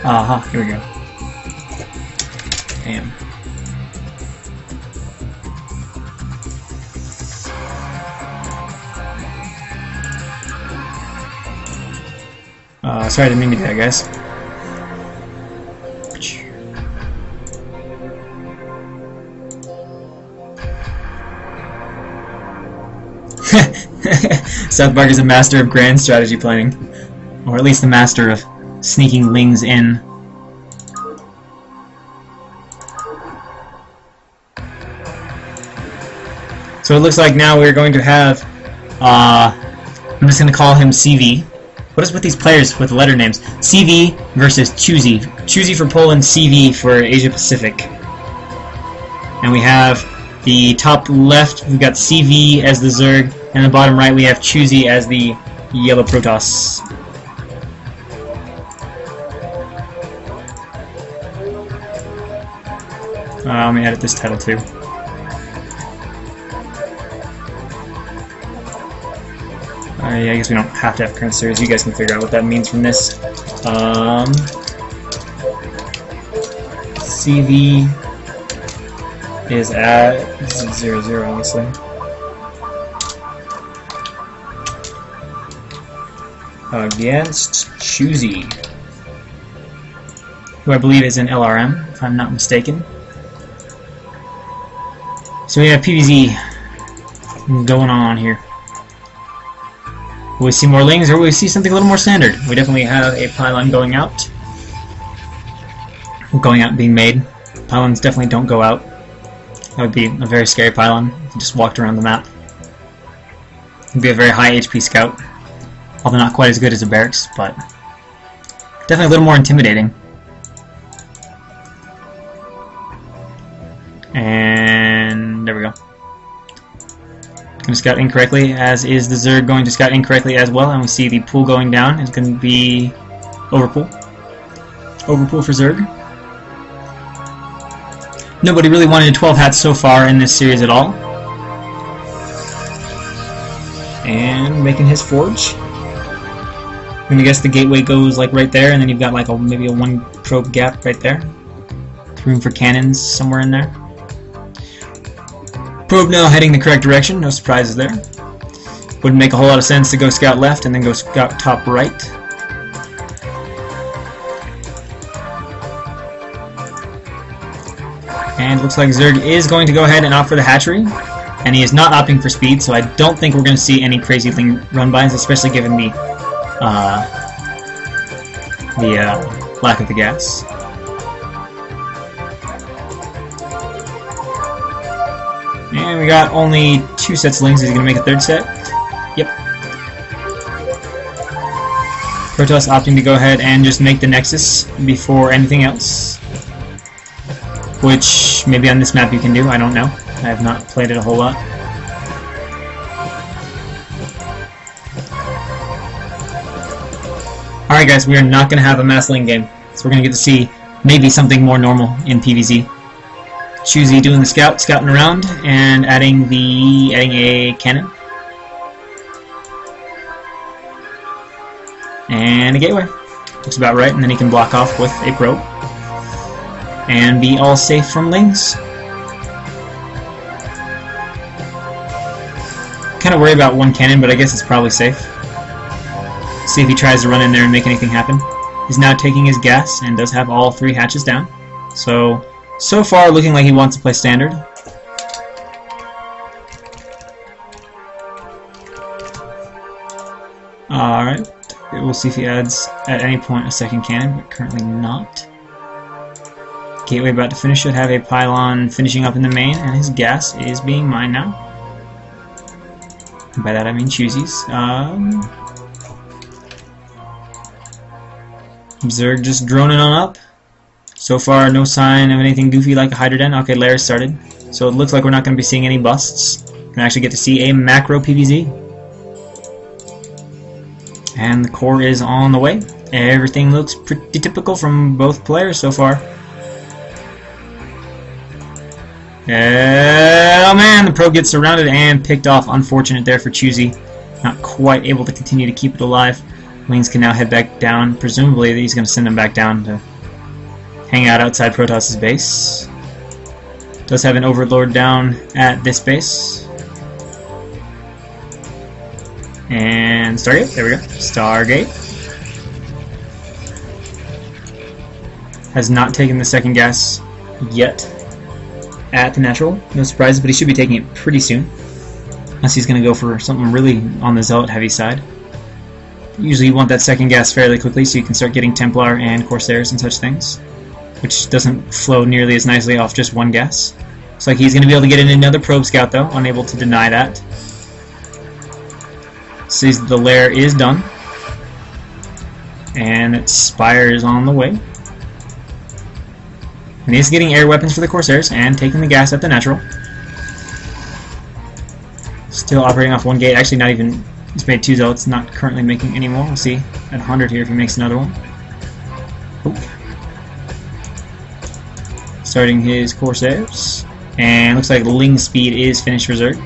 Aha, here we go. Damn. Sorry, I didn't mean to do that, guys. South Park is a master of grand strategy planning. Or at least the master of sneaking lings in. So it looks like now we're going to have, I'm just going to call him CV. What is with these players with letter names? CV versus Choosy. Choosy for Poland, CV for Asia Pacific. And we have the top left, we've got CV as the Zerg, and the bottom right we have Choosy as the yellow Protoss. Let me edit this title too. Yeah, I guess we don't have to have current series. You guys can figure out what that means from this. CV is at 0-0, obviously. Against Choosy, who I believe is in LRM, if I'm not mistaken. So we have PvZ going on here. Will we see more lings, or will we see something a little more standard? We definitely have a pylon going out. Being made. Pylons definitely don't go out. That would be a very scary pylon if you just walked around the map. It would be a very high HP scout. Although not quite as good as a barracks, but definitely a little more intimidating. And there we go. Going to scout incorrectly, as is the Zerg going to scout incorrectly as well, and we see the pool going down. It's going to be overpool. Overpool for Zerg. Nobody really wanted 12 hats so far in this series at all. And making his forge. I'm going to guess the gateway goes like right there, and then you've got like maybe a 1 probe gap right there. Room for cannons somewhere in there. Probe now heading the correct direction, no surprises there. Wouldn't make a whole lot of sense to go scout left and then go scout top right. And looks like Zerg is going to go ahead and opt for the hatchery. And he is not opting for speed, so I don't think we're going to see any crazy run-bys, especially given the lack of the gas. And we got only 2 sets of lings. Is he going to make a 3rd set? Yep. Protoss opting to go ahead and just make the Nexus before anything else. Which, maybe on this map you can do, I don't know. I have not played it a whole lot. Alright guys, we are not going to have a mass lane game. So we're going to get to see maybe something more normal in PvZ. Choosy doing the scouting around, and adding a cannon. And a gateway. Looks about right, and then he can block off with a probe. And be all safe from lings. Kind of worry about 1 cannon, but I guess it's probably safe. See if he tries to run in there and make anything happen. He's now taking his gas, and does have all 3 hatches down. So far, looking like he wants to play standard. Alright, we'll see if he adds at any point a 2nd cannon, but currently not. Gateway about to finish, should have a pylon finishing up in the main, and his gas is being mined now. By that I mean Choosy's. Zerg just droning on up. So far, no sign of anything goofy like a Hydroden. Okay, Lair started. So it looks like we're not going to be seeing any busts. We're going to actually get to see a macro PvZ. And the core is on the way. Everything looks pretty typical from both players so far. Oh man, the probe gets surrounded and picked off. Unfortunate there for Choosy. Not quite able to continue to keep it alive. Lings can now head back down. Presumably he's going to send them back down to hanging out outside Protoss's base. Does have an Overlord down at this base. And Stargate, there we go. Stargate. Has not taken the second gas yet at the natural. No surprises, but he should be taking it pretty soon. Unless he's going to go for something really on the Zealot heavy side. Usually you want that second gas fairly quickly so you can start getting Templar and Corsairs and such things. Which doesn't flow nearly as nicely off just one gas. Looks like he's going to be able to get in another Probe Scout though, unable to deny that. Sees the lair is done. And its Spire is on the way. And he's getting air weapons for the Corsairs and taking the gas at the natural. Still operating off one gate. Actually, not even. He's made 2 Zealots, not currently making any more. We'll see at 100 here if he makes another one. Oop. Starting his Corsairs. And looks like Ling Speed is finished for Zerg.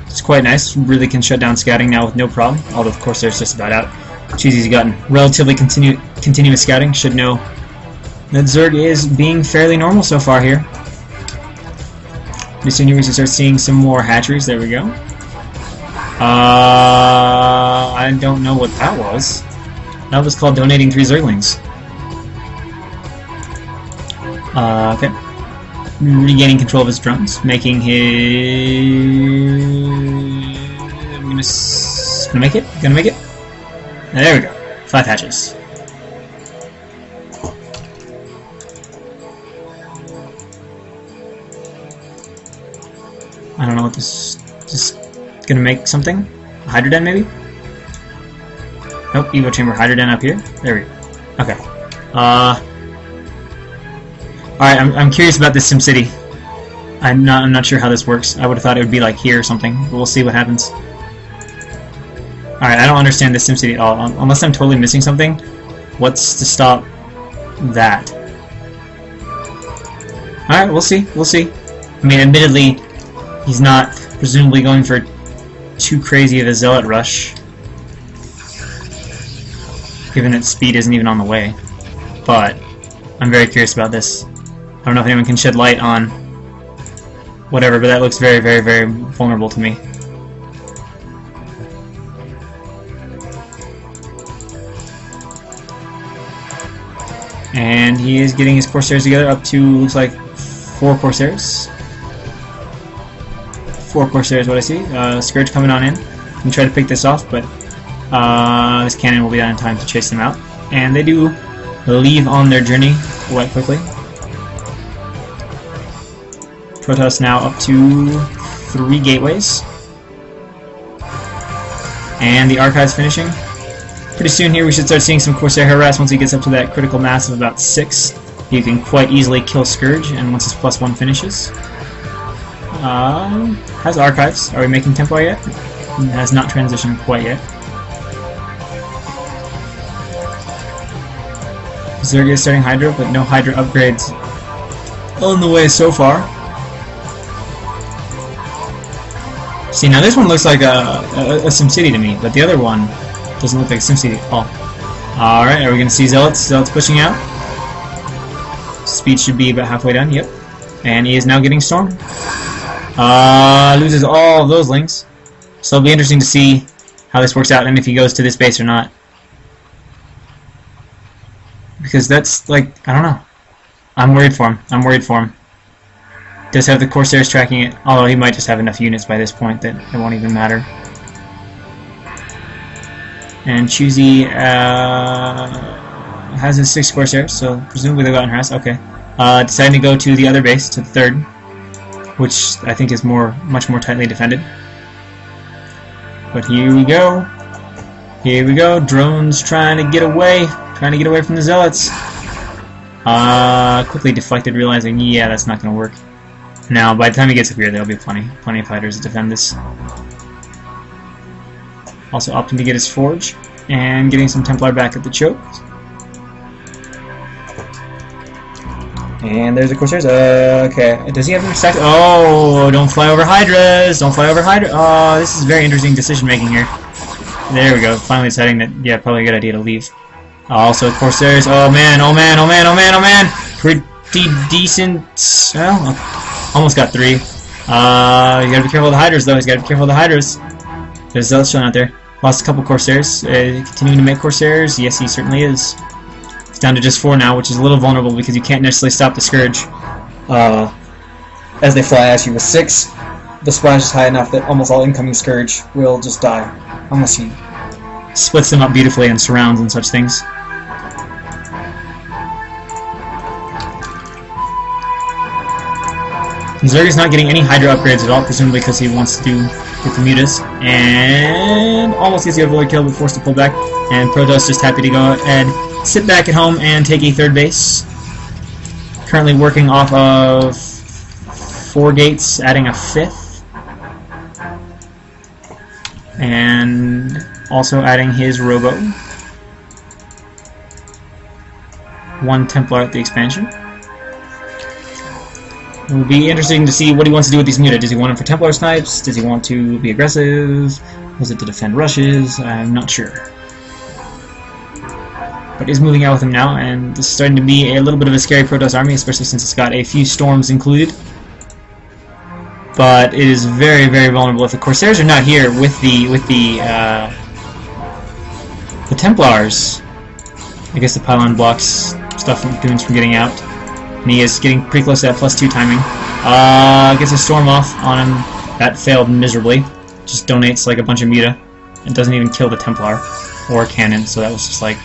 It's quite nice. Really can shut down scouting now with no problem. Although the Corsair's just about out. Choosy's gotten relatively continuous scouting. Should know that Zerg is being fairly normal so far here. Pretty soon here we should start seeing some more hatcheries. There we go. I don't know what that was. That was called donating 3 Zerglings. Okay. Regaining control of his drones, making his... Gonna make it? Gonna make it? There we go. 5 hatches. I don't know what this... Just gonna make something? A Hydroden maybe? Nope, Evo Chamber Hydroden up here. There we go. Okay. Alright, I'm curious about this SimCity. I'm not sure how this works. I would have thought it would be like here or something, but we'll see what happens. Alright, I don't understand this SimCity at all. Unless I'm totally missing something, what's to stop that? Alright, we'll see. We'll see. I mean, admittedly, he's not presumably going for too crazy of a Zealot rush, given that speed isn't even on the way. But I'm very curious about this. I don't know if anyone can shed light on whatever, but that looks very, very, very vulnerable to me. And he is getting his Corsairs together up to, looks like, 4 Corsairs. 4 Corsairs, what I see. Scourge coming on in. I'm going to try to pick this off, but this cannon will be done in time to chase them out. And they do leave on their journey quite quickly. Protoss now up to 3 gateways. And the Archive's finishing. Pretty soon here we should start seeing some Corsair harass. Once he gets up to that critical mass of about 6, you can quite easily kill Scourge, and once his +1 finishes. Has Archives. Are we making Templar yet? It has not transitioned quite yet. Zerg is starting Hydra, but no Hydra upgrades on the way so far. See, now this one looks like a SimCity to me, but the other one doesn't look like SimCity at all. Alright, are we going to see Zealots? Zealots pushing out. Speed should be about halfway done, yep. And he is now getting Storm. Loses all of those links. So it'll be interesting to see how this works out and if he goes to this base or not. Because that's, like, I don't know. I'm worried for him. I'm worried for him. Does have the Corsairs tracking it, although he might just have enough units by this point that it won't even matter. And Choosy has his 6 Corsairs, so presumably they've gotten harassed. Okay. Deciding to go to the other base, to the 3rd, which I think is much more tightly defended. But here we go. Here we go. Drones trying to get away from the Zealots. Quickly deflected, realizing, yeah, that's not going to work. Now, by the time he gets up here, there'll be plenty of fighters to defend this. Also opting to get his Forge, and getting some Templar back at the choke. And there's the Corsairs. Okay. Does he have them stacked? Oh, don't fly over Hydras! Don't fly over Hydra! Oh, this is very interesting decision making here. There we go. Finally deciding that, yeah, probably a good idea to leave. Also, Corsairs. Oh man, oh man, oh man, oh man, oh man! Pretty decent. Well, almost got 3. You gotta be careful of the Hydras, though. He's gotta be careful of the Hydras. There's Zealots showing out there. Lost a couple Corsairs. Continuing to make Corsairs. Yes, he certainly is. He's down to just 4 now, which is a little vulnerable because you can't necessarily stop the Scourge as they fly at you. With 6, the splash is high enough that almost all incoming Scourge will just die, unless he splits them up beautifully and surrounds and such things. Zerg is not getting any Hydra upgrades at all, presumably because he wants to get the mutas, and almost gets the overlord kill, but forced to pull back. And Protoss just happy to go and sit back at home and take a 3rd base. Currently working off of 4 gates, adding a 5th, and also adding his Robo. 1 Templar at the expansion. It will be interesting to see what he wants to do with these muta. Does he want them for Templar snipes? Does he want to be aggressive? Was it to defend rushes? I'm not sure. But he's moving out with him now, and this is starting to be a little bit of a scary Protoss army, especially since it's got a few storms included. But it is very, very vulnerable. If the Corsairs are not here with the Templars, I guess the pylon blocks stuff from goons from getting out. And he is getting pretty close to that +2 timing. Gets a storm off on him. That failed miserably. Just donates like a bunch of muta. And doesn't even kill the Templar or cannon, so that was just like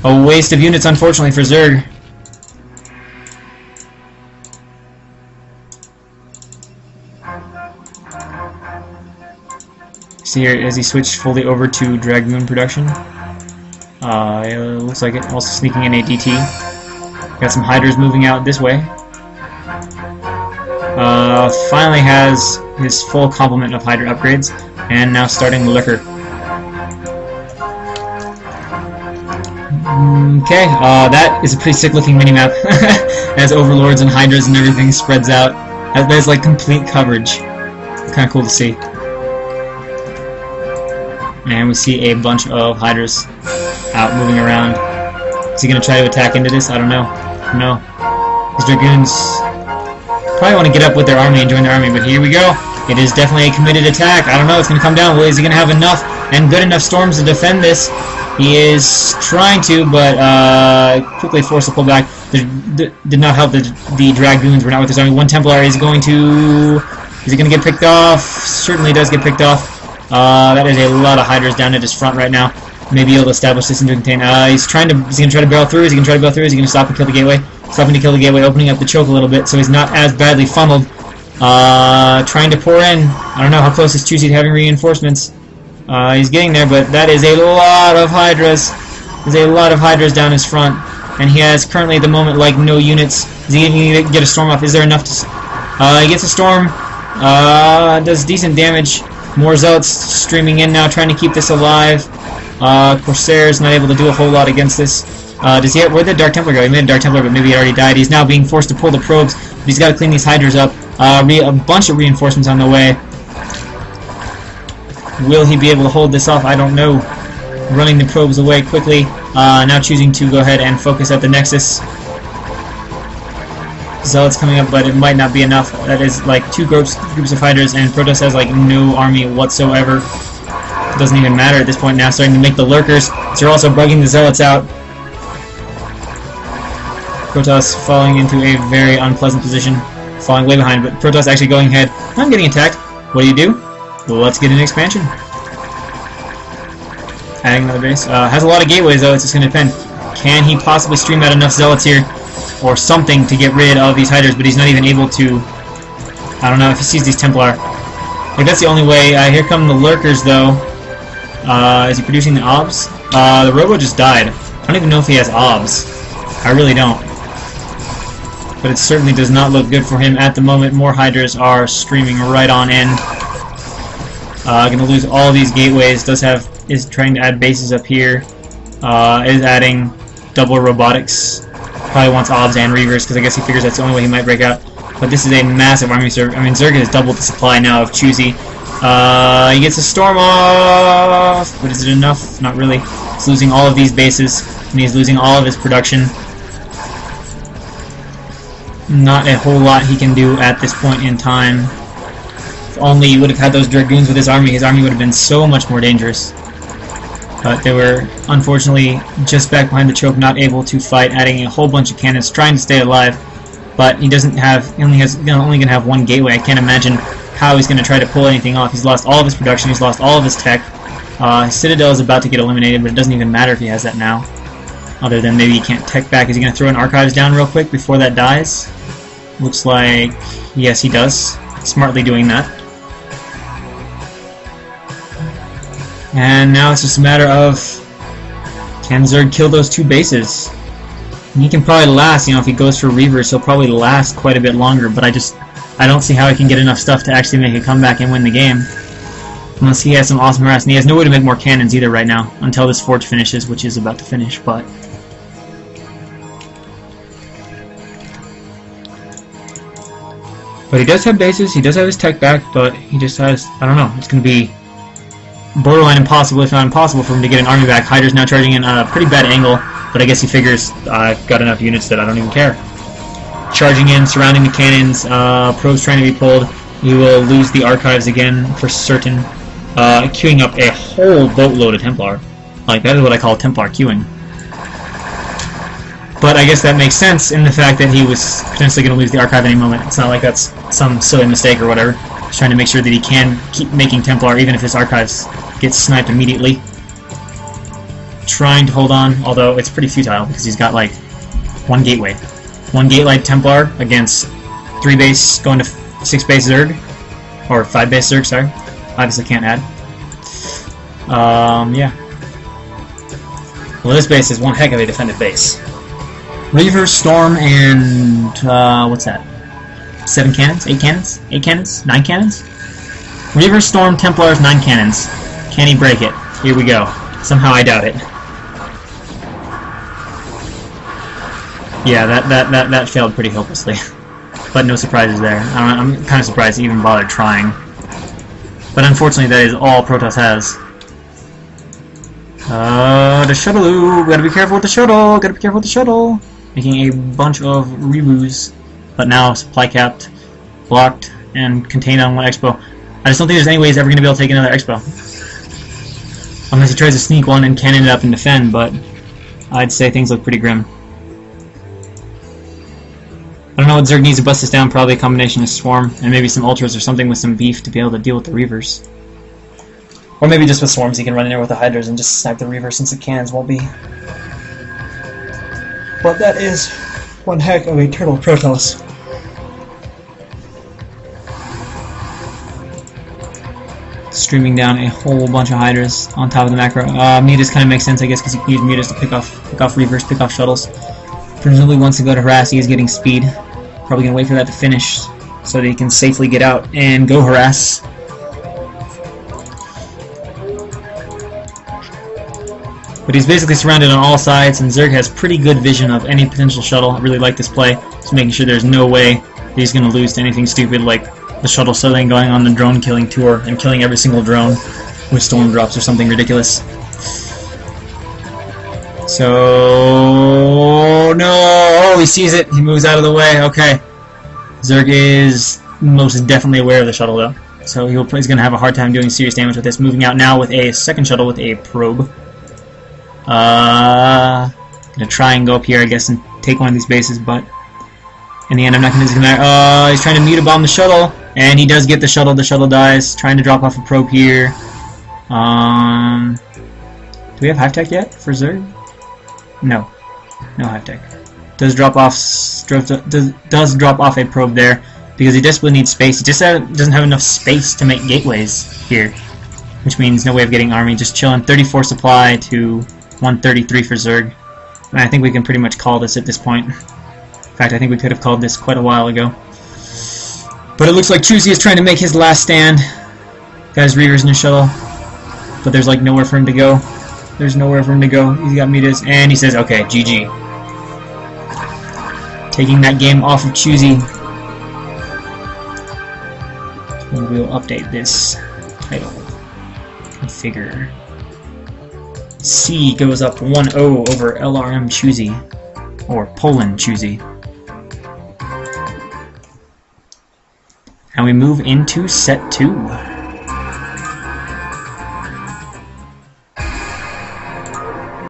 a waste of units, unfortunately, for Zerg. See here, as he switched fully over to Dragoon production. It looks like it. Also sneaking in a DT. Got some Hydras moving out this way. Finally has his full complement of Hydra upgrades, and now starting Lurker. Okay, that is a pretty sick-looking minimap, as Overlords and Hydras and everything spreads out. That is like complete coverage. It's kind of cool to see. And we see a bunch of Hydras out moving around. Is he going to try to attack into this? I don't know. No. These Dragoons probably want to get up with their army and join their army, but here we go. It is definitely a committed attack. I don't know, it's going to come down. Well, is he going to have enough and good enough storms to defend this? He is trying to, but quickly forced to pull back. Did not help the Dragoons were not with his army. 1 Templar is going to... Is he going to get picked off? Certainly does get picked off. That is a lot of Hydras down at his front right now. Maybe able to establish this and to contain. Is he going to try to barrel through? Is he going to try to barrel through? Is he going to stop and kill the gateway? Stopping to kill the gateway, opening up the choke a little bit, so he's not as badly funneled. Trying to pour in. I don't know how close is Choosy to having reinforcements. He's getting there, but that is a lot of Hydras. There's a lot of Hydras down his front, and he has currently at the moment like no units. Is he going to get a storm off? Is there enough to... he gets a storm. Does decent damage. More Zealots streaming in now, trying to keep this alive. Corsairs not able to do a whole lot against this. Where'd the Dark Templar go? He made a Dark Templar, but maybe he already died. He's now being forced to pull the probes, but he's got to clean these Hydras up. A bunch of reinforcements on the way. Will he be able to hold this off? I don't know. Running the probes away quickly. Now choosing to go ahead and focus at the Nexus. Zealots coming up, but it might not be enough. That is like 2 groups of Hydras, and Protoss has like no army whatsoever. It doesn't even matter at this point now, starting to make the Lurkers. So they're also bugging the Zealots out. Protoss falling into a very unpleasant position, falling way behind, but Protoss actually going ahead. I'm getting attacked. What do? Well, let's get an expansion. Adding another base. Has a lot of gateways though, it's just going to depend. Can he possibly stream out enough Zealots here, or something, to get rid of these Hydras, but he's not even able to... I don't know if he sees these Templar. Like, that's the only way. Here come the Lurkers though. Is he producing the Obs? The Robo just died. I don't even know if he has Obs. I really don't. But it certainly does not look good for him at the moment. More Hydras are streaming right on in. Gonna lose all these gateways. Is trying to add bases up here. Is adding double robotics. Probably wants Obs and Reavers, because I guess he figures that's the only way he might break out. But this is a massive army Zerg. I mean, Zerg has doubled the supply now of Choosy. He gets a storm off, but is it enough? Not really. He's losing all of these bases. and he's losing all of his production. Not a whole lot he can do at this point in time. If only he would have had those Dragoons with his army would have been so much more dangerous. But they were, unfortunately, just back behind the choke, not able to fight, adding a whole bunch of cannons, trying to stay alive. But he doesn't have, he only going to have one gateway. I can't imagine how he's going to try to pull anything off. He's lost all of his production, he's lost all of his tech. His Citadel is about to get eliminated, but it doesn't even matter if he has that now. Other than maybe he can't tech back. Is he going to throw an Archives down real quick before that dies? Looks like, yes, he does. Smartly doing that. And now it's just a matter of, can Zerg kill those two bases? And he can probably last, you know, if he goes for Reavers, he'll probably last quite a bit longer, but I don't see how he can get enough stuff to actually make a comeback and win the game. Unless he has some awesome harass, and he has no way to make more cannons either right now, until this forge finishes, which is about to finish, but... But he does have bases, he does have his tech back, but he just has, I don't know, it's going to be borderline impossible, if not impossible, for him to get an army back. Hydra's now charging in a pretty bad angle, but I guess he figures, I've got enough units that I don't even care. Charging in, surrounding the cannons, probes trying to be pulled. He will lose the Archives again for certain. Queuing up a whole boatload of Templar. Like, that is what I call Templar queuing. But I guess that makes sense in the fact that he was potentially going to lose the Archive any moment. It's not like that's some silly mistake or whatever. He's trying to make sure that he can keep making Templar even if his Archives get sniped immediately. Trying to hold on, although it's pretty futile because he's got like one gateway. One gateway Templar against 3 base going to 6 base Zerg. Or 5 base Zerg, sorry. Obviously can't add. Yeah. Well, this base is one heck of a defended base. Reaver, Storm, and what's that? 7 cannons? 8 cannons? 8 cannons? 9 cannons? Reaver, Storm, Templars, 9 cannons. Can he break it? Here we go. Somehow I doubt it. Yeah, that failed pretty hopelessly. But no surprises there. I'm kind of surprised he even bothered trying. But unfortunately, that is all Protoss has. The shuttle. Gotta be careful with the shuttle. Gotta be careful with the shuttle. Making a bunch of rewoos, but now supply capped, blocked, and contained on one expo. I just don't think there's any way he's ever going to be able to take another expo. Unless he tries to sneak one and cannon it up and defend, but I'd say things look pretty grim. I don't know what Zerg needs to bust this down, probably a combination of Swarm and maybe some Ultras or something with some beef to be able to deal with the Reavers. Or maybe just with Swarms he can run in there with the Hydras and just snipe the Reavers since the cannons won't be. But that is one heck of a turtle Protoss. Streaming down a whole bunch of Hydras on top of the macro. Mutas kind of makes sense, I guess, because you can use Mutas to pick off Reavers, pick off shuttles. Presumably wants to go to harass, he is getting speed. Probably going to wait for that to finish so that he can safely get out and go harass. But he's basically surrounded on all sides, and Zerg has pretty good vision of any potential shuttle. I really like this play. Just making sure there's no way that he's going to lose to anything stupid like the shuttle suddenly going on the drone killing tour and killing every single drone with storm drops or something ridiculous. So no, oh, he sees it. He moves out of the way. Okay, Zerg is most definitely aware of the shuttle though, so he's going to have a hard time doing serious damage with this. Moving out now with a second shuttle with a probe. Gonna try and go up here, I guess, and take one of these bases, but in the end, I'm not gonna do that. He's trying to muta bomb the shuttle, and he does get the shuttle. The shuttle dies. Trying to drop off a probe here. Do we have hive tech yet for Zerg? No, no hive tech. Does drop off a probe there because he desperately needs space. He just doesn't have enough space to make gateways here, which means no way of getting army. Just chilling. 34 supply to 133 for Zerg. And I think we can pretty much call this at this point. In fact, I think we could have called this quite a while ago. But it looks like Choosy is trying to make his last stand. Got his Reavers in his shuttle. But there's like nowhere for him to go. There's nowhere for him to go. He's got mutas. And he says, okay, GG. Taking that game off of Choosy. And we'll update this title. Configure. C goes up 1-0 over LRM Choosy, or Poland Choosy. And we move into set 2.